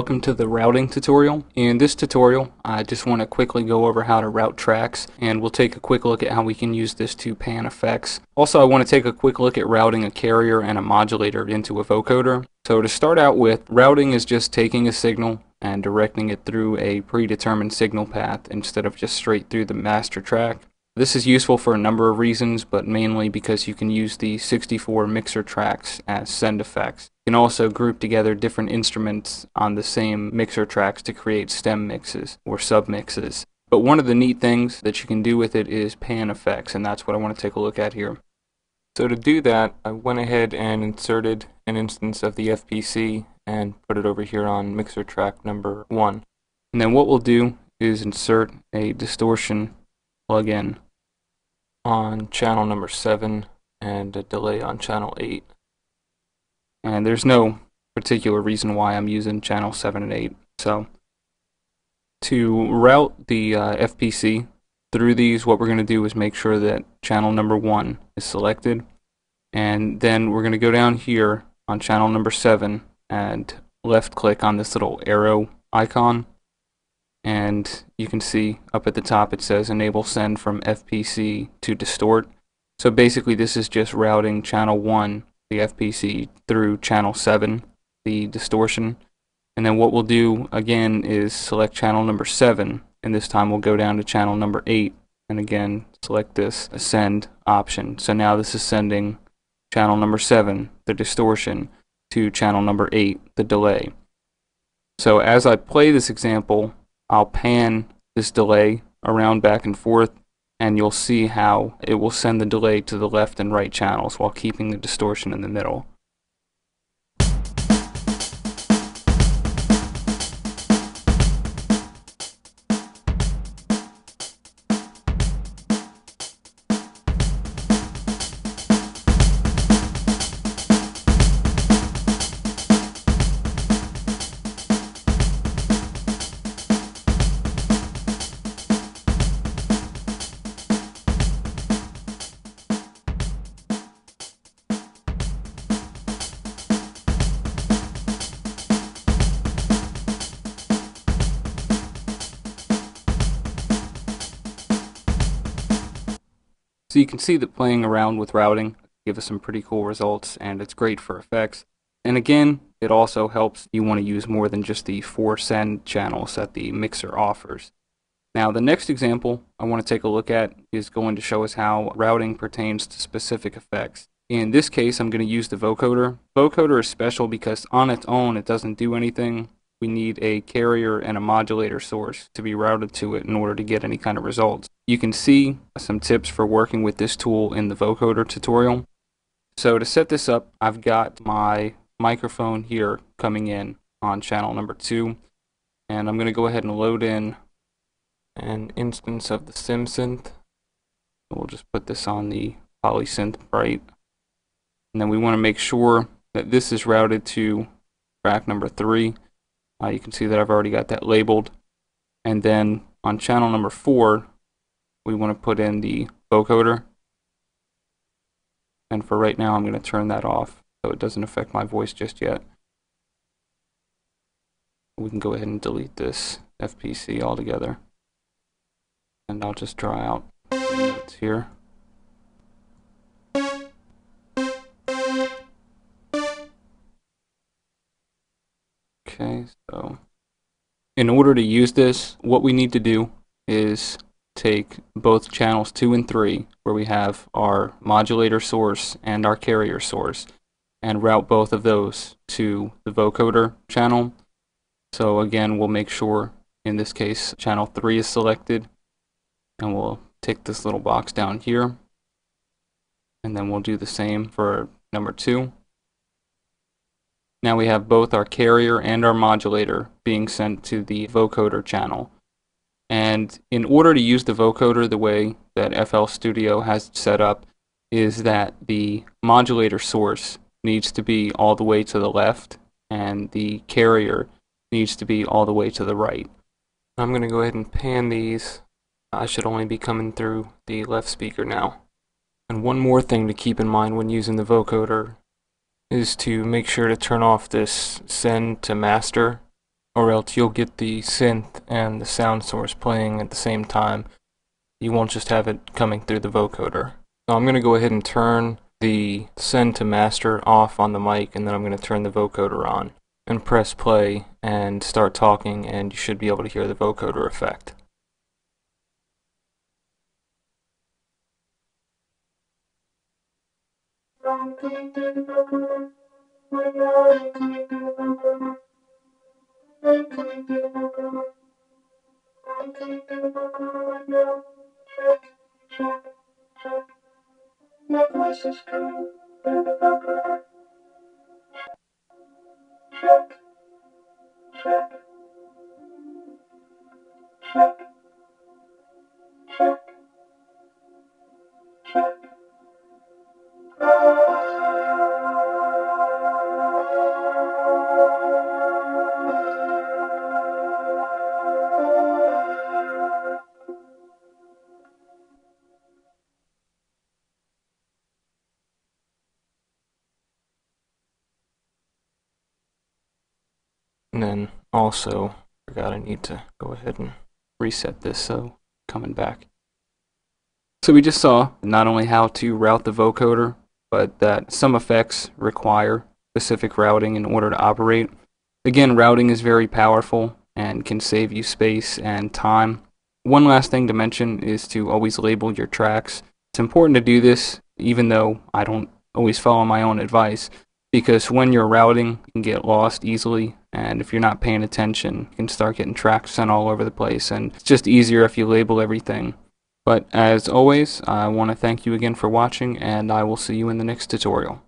Welcome to the routing tutorial. In this tutorial, I just want to quickly go over how to route tracks, and we'll take a quick look at how we can use this to pan effects. Also, I want to take a quick look at routing a carrier and a modulator into a vocoder. So to start out with, routing is just taking a signal and directing it through a predetermined signal path instead of just straight through the master track. This is useful for a number of reasons, but mainly because you can use the 64 mixer tracks as send effects. You can also group together different instruments on the same mixer tracks to create stem mixes or submixes. But one of the neat things that you can do with it is pan effects, and that's what I want to take a look at here. So to do that, I went ahead and inserted an instance of the FPC and put it over here on mixer track number 1. And then what we'll do is insert a distortion plug-in on channel number 7 and a delay on channel 8. And there's no particular reason why I'm using channel 7 and 8. So to route the FPC through these, what we're going to do is make sure that channel number 1 is selected, and then we're going to go down here on channel number 7 and left click on this little arrow icon, and you can see up at the top it says enable send from FPC to distort. So basically this is just routing channel 1, the FPC, through channel 7, the distortion. And then what we'll do again is select channel number 7, and this time we'll go down to channel number 8 and again select this send option. So now this is sending channel number 7, the distortion, to channel number 8, the delay. So as I play this example, I'll pan this delay around back and forth, and you'll see how it will send the delay to the left and right channels while keeping the distortion in the middle. So you can see that playing around with routing gives us some pretty cool results, and it's great for effects. And again, it also helps you want to use more than just the 4 send channels that the mixer offers. Now the next example I want to take a look at is going to show us how routing pertains to specific effects. In this case, I'm going to use the vocoder. Vocoder is special because on its own it doesn't do anything. We need a carrier and a modulator source to be routed to it in order to get any kind of results. You can see some tips for working with this tool in the vocoder tutorial. So to set this up, I've got my microphone here coming in on channel number 2, and I'm going to go ahead and load in an instance of the SimSynth. We'll just put this on the Polysynth Bright, and then we want to make sure that this is routed to track number 3. You can see that I've already got that labeled. And then on channel number 4, we want to put in the vocoder. And for right now, I'm going to turn that off so it doesn't affect my voice just yet. We can go ahead and delete this FPC altogether. And I'll just draw out the notes here. Okay, so in order to use this, what we need to do is take both channels 2 and 3, where we have our modulator source and our carrier source, and route both of those to the vocoder channel. So again, we'll make sure in this case channel 3 is selected, and we'll take this little box down here, and then we'll do the same for number 2. Now we have both our carrier and our modulator being sent to the vocoder channel. And in order to use the vocoder the way that FL Studio has it set up is that the modulator source needs to be all the way to the left and the carrier needs to be all the way to the right. I'm going to go ahead and pan these. I should only be coming through the left speaker now. And one more thing to keep in mind when using the vocoder is to make sure to turn off this send to master or else you'll get the synth and the sound source playing at the same time. You won't just have it coming through the vocoder. So I'm going to go ahead and turn the send to master off on the mic, and then I'm going to turn the vocoder on and press play and start talking, and you should be able to hear the vocoder effect. And then also, I forgot I need to go ahead and Reset this, so coming back. So we just saw not only how to route the vocoder, but that some effects require specific routing in order to operate. Again, routing is very powerful and can save you space and time. One last thing to mention is to always label your tracks. It's important to do this, even though I don't always follow my own advice, because when you're routing, you can get lost easily, and if you're not paying attention, you can start getting tracks sent all over the place, and it's just easier if you label everything. But as always, I want to thank you again for watching, and I will see you in the next tutorial.